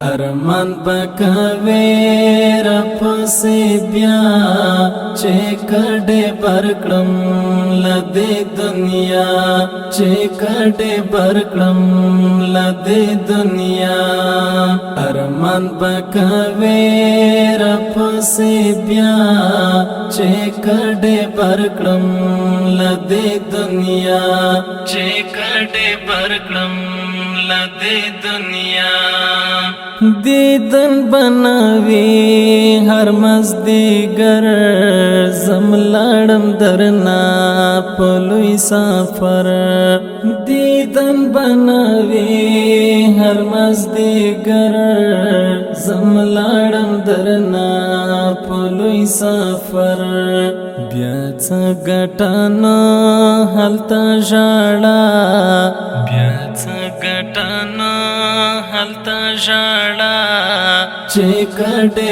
ارمان پکوي رب سے بیا چې کډه برکړم لدې دنیا چې کډه برکړم لدې دنیا ارمان پکوي رب سے بیا چې کډه برکړم لدې دنیا چې کډه برکړم لدې دنیا دیدن بناوی هر مزدیگر زملاړم درنا پلوی سفر دیدن بناوی هر مزدیگر زملاړم درنا پلوی سفر بیا څه ګټانا هلتا ژړا بیا څه ګټانا هلتا ژړا چې کډه